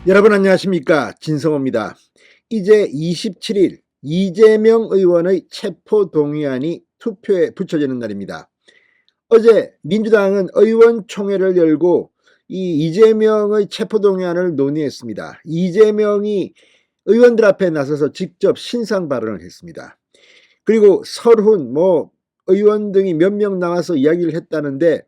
여러분 안녕하십니까, 진성호입니다. 이제 27일 이재명 의원의 체포동의안이 투표에 붙여지는 날입니다. 어제 민주당은 의원총회를 열고 이 이재명의 체포동의안을 논의했습니다. 이재명이 의원들 앞에 나서서 직접 신상 발언을 했습니다. 그리고 설훈 의원 등이 몇 명 나와서 이야기를 했다는데,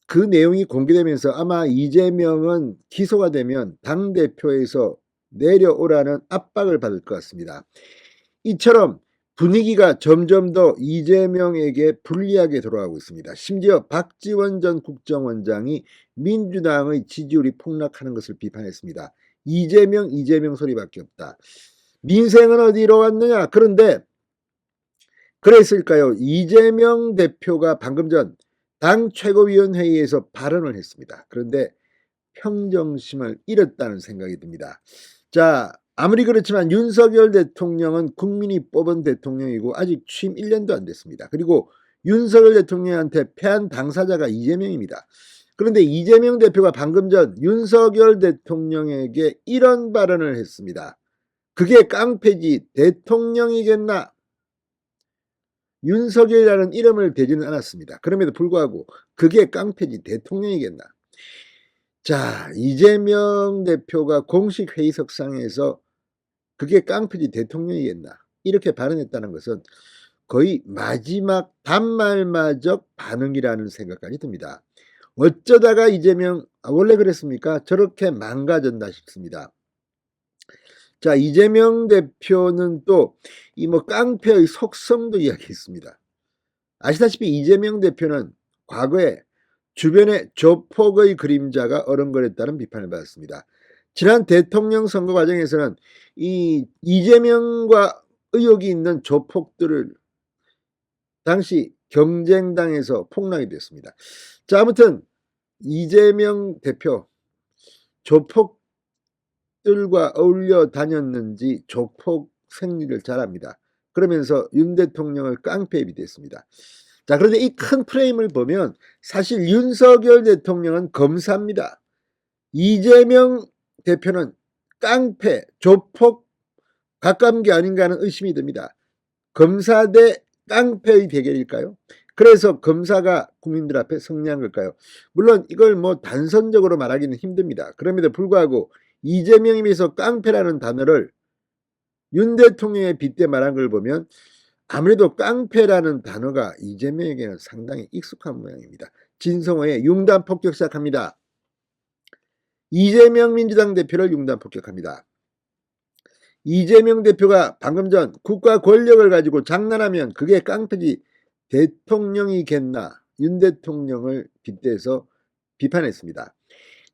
그 내용이 공개되면서 아마 이재명은 기소가 되면 당대표에서 내려오라는 압박을 받을 것 같습니다. 이처럼 분위기가 점점 더 이재명에게 불리하게 돌아가고 있습니다. 심지어 박지원 전 국정원장이 민주당의 지지율이 폭락하는 것을 비판했습니다. 이재명 소리밖에 없다. 민생은 어디로 갔느냐? 그런데 그랬을까요? 이재명 대표가 방금 전 당 최고위원회의에서 발언을 했습니다. 그런데 평정심을 잃었다는 생각이 듭니다. 자, 아무리 그렇지만 윤석열 대통령은 국민이 뽑은 대통령이고 아직 취임 1년도 안 됐습니다. 그리고 윤석열 대통령한테 패한 당사자가 이재명입니다. 그런데 이재명 대표가 방금 전 윤석열 대통령에게 이런 발언을 했습니다. 그게 깡패지 대통령이겠나? 윤석열이라는 이름을 대지는 않았습니다. 그럼에도 불구하고 그게 깡패지 대통령이겠나? 자, 이재명 대표가 공식 회의석상에서 그게 깡패지 대통령이겠나? 이렇게 발언했다는 것은 거의 마지막 단말마적 반응이라는 생각까지 듭니다. 어쩌다가 이재명, 원래 그랬습니까? 저렇게 망가졌나 싶습니다. 자, 이재명 대표는 또 이 깡패의 속성도 이야기했습니다. 아시다시피 이재명 대표는 과거에 주변에 조폭의 그림자가 어른거렸다는 비판을 받았습니다. 지난 대통령 선거 과정에서는 이 이재명과 의혹이 있는 조폭들을 당시 경쟁당에서 폭락이 됐습니다. 자, 아무튼 이재명 대표 조폭들과 어울려 다녔는지 조폭 생리를 잘합니다. 그러면서 윤 대통령을 깡패에 비대했습니다. 자, 그런데 이 큰 프레임을 보면 사실 윤석열 대통령은 검사입니다. 이재명 대표는 깡패, 조폭 가까운 게 아닌가 하는 의심이 듭니다. 검사 대 깡패의 대결일까요? 그래서 검사가 국민들 앞에 승리한 걸까요? 물론 이걸 단선적으로 말하기는 힘듭니다. 그럼에도 불구하고 이재명에 비해서 깡패라는 단어를 윤 대통령의 빗대 말한 걸 보면 아무래도 깡패라는 단어가 이재명에게는 상당히 익숙한 모양입니다. 진성호의 융단 폭격 시작합니다. 이재명 민주당 대표를 융단 폭격합니다. 이재명 대표가 방금 전 국가 권력을 가지고 장난하면 그게 깡패지 대통령이겠나? 윤 대통령을 빗대서 비판했습니다.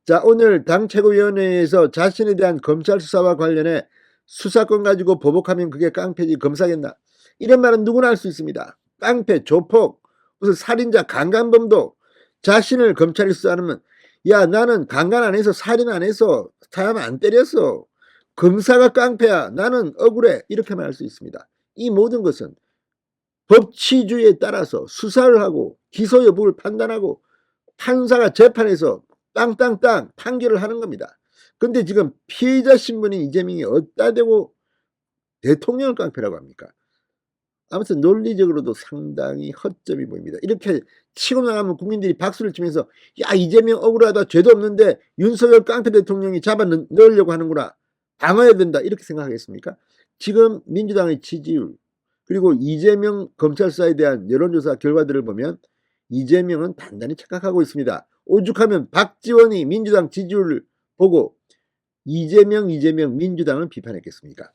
자, 오늘 당 최고위원회에서 자신에 대한 검찰 수사와 관련해 수사권 가지고 보복하면 그게 깡패지 검사겠나? 이런 말은 누구나 할 수 있습니다. 깡패, 조폭, 무슨 살인자, 강간범도 자신을 검찰이 수사하면 야, 나는 강간 안 해서 살인 안 해서 사람 안 때렸어. 검사가 깡패야. 나는 억울해. 이렇게 말할 수 있습니다. 이 모든 것은 법치주의에 따라서 수사를 하고 기소 여부를 판단하고 판사가 재판에서 땅땅땅 판결을 하는 겁니다. 근데 지금 피해자 신분인 이재명이 어디다 대고 대통령을 깡패라고 합니까? 아무튼 논리적으로도 상당히 허점이 보입니다. 이렇게 치고 나가면 국민들이 박수를 치면서 야, 이재명 억울하다, 죄도 없는데 윤석열 깡패 대통령이 잡아 넣으려고 하는구나, 방어해야 된다, 이렇게 생각하겠습니까? 지금 민주당의 지지율 그리고 이재명 검찰 수사에 대한 여론조사 결과들을 보면 이재명은 단단히 착각하고 있습니다. 오죽하면 박지원이 민주당 지지율을 보고 이재명 민주당을 비판했겠습니까?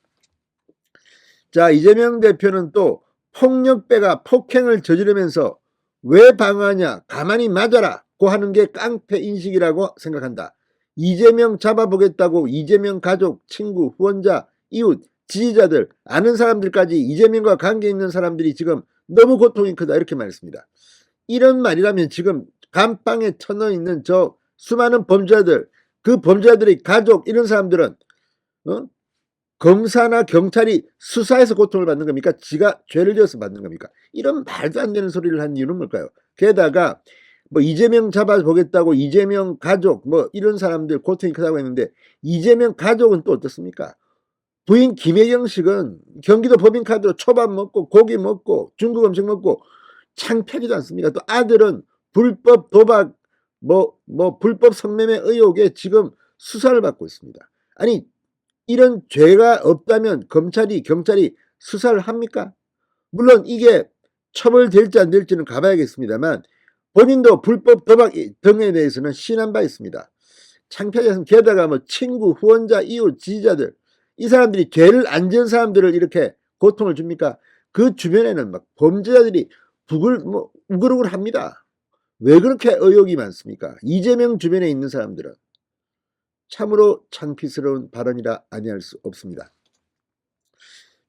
자, 이재명 대표는 또 폭력배가 폭행을 저지르면서 왜 방어하냐, 가만히 맞아라고 하는 게 깡패 인식이라고 생각한다. 이재명 잡아보겠다고 이재명 가족, 친구, 후원자, 이웃, 지지자들, 아는 사람들까지 이재명과 관계 있는 사람들이 지금 너무 고통이 크다, 이렇게 말했습니다. 이런 말이라면 지금 감방에 쳐넣어 있는 저 수많은 범죄자들, 그 범죄자들의 가족, 이런 사람들은 검사나 경찰이 수사해서 고통을 받는 겁니까? 지가 죄를 지어서 받는 겁니까? 이런 말도 안 되는 소리를 한 이유는 뭘까요? 게다가 뭐 이재명 잡아보겠다고 이재명 가족 뭐 이런 사람들 고통이 크다고 했는데 이재명 가족은 또 어떻습니까? 부인 김혜경 씨는 경기도 법인카드로 초밥 먹고 고기 먹고 중국 음식 먹고 창피하지도 않습니까? 또 아들은 불법 도박 뭐 불법 성매매 의혹에 지금 수사를 받고 있습니다. 아니 이런 죄가 없다면 검찰이 경찰이 수사를 합니까? 물론 이게 처벌될지 안 될지는 가봐야겠습니다만 본인도 불법 도박 등에 대해서는 시인한 바 있습니다. 창피하지 않습니까? 게다가 뭐 친구, 후원자, 이웃, 지지자들 이 사람들이 죄를 안 지은 사람들을 이렇게 고통을 줍니까? 그 주변에는 막 범죄자들이 우글우글 합니다. 왜 그렇게 의혹이 많습니까? 이재명 주변에 있는 사람들은 참으로 창피스러운 발언이라 아니할 수 없습니다.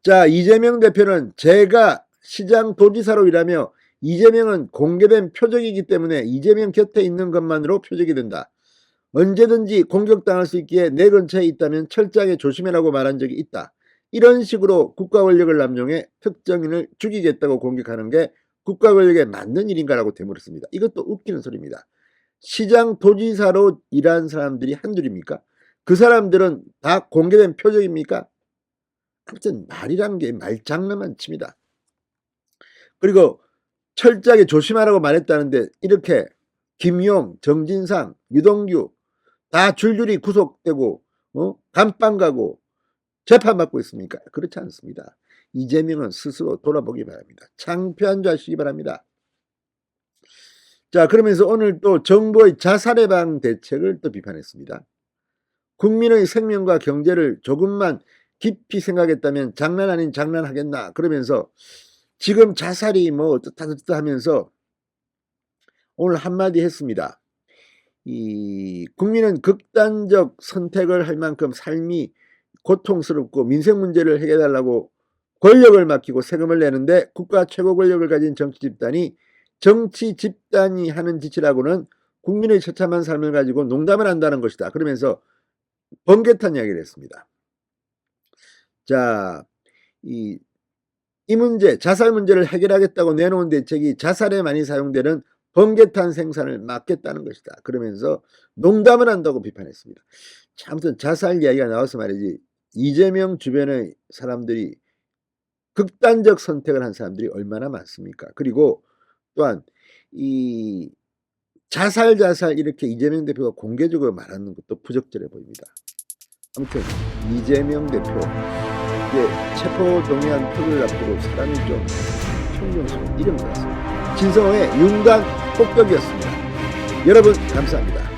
자, 이재명 대표는 제가 시장 도지사로 일하며 이재명은 공개된 표적이기 때문에 이재명 곁에 있는 것만으로 표적이 된다. 언제든지 공격당할 수 있기에 내 근처에 있다면 철저하게 조심해라고 말한 적이 있다. 이런 식으로 국가 권력을 남용해 특정인을 죽이겠다고 공격하는 게 국가 권력에 맞는 일인가라고 되물었습니다. 이것도 웃기는 소리입니다. 시장 도지사로 일한 사람들이 한둘입니까? 그 사람들은 다 공개된 표적입니까? 아무튼 말이란 게 말장난만 칩니다. 그리고 철저하게 조심하라고 말했다는데 이렇게 김용, 정진상, 유동규 다 줄줄이 구속되고 감방 가고 재판받고 있습니까? 그렇지 않습니다. 이재명은 스스로 돌아보기 바랍니다. 창피한 줄 아시기 바랍니다. 자, 그러면서 오늘 또 정부의 자살 예방 대책을 또 비판했습니다. 국민의 생명과 경제를 조금만 깊이 생각했다면 장난 아닌 장난하겠나 그러면서 지금 자살이 뭐 어떻다 하면서 오늘 한마디 했습니다. 이 국민은 극단적 선택을 할 만큼 삶이 고통스럽고 민생 문제를 해결해달라고 권력을 맡기고 세금을 내는데 국가 최고 권력을 가진 정치 집단이 하는 짓이라고는 국민의 처참한 삶을 가지고 농담을 한다는 것이다. 그러면서 번개탄 이야기를 했습니다. 자, 이 문제, 자살 문제를 해결하겠다고 내놓은 대책이 자살에 많이 사용되는 번개탄 생산을 막겠다는 것이다. 그러면서 농담을 한다고 비판했습니다. 아무튼 자살 이야기가 나와서 말이지 이재명 주변의 사람들이 극단적 선택을 한 사람들이 얼마나 많습니까? 그리고 또한 이 자살 이렇게 이재명 대표가 공개적으로 말하는 것도 부적절해 보입니다. 아무튼 이재명 대표 이제 체포동의안 표를 앞두고 사람이 좀 총명스러운 이름 같습니다. 진성호의 윤관 폭격이었습니다. 여러분 감사합니다.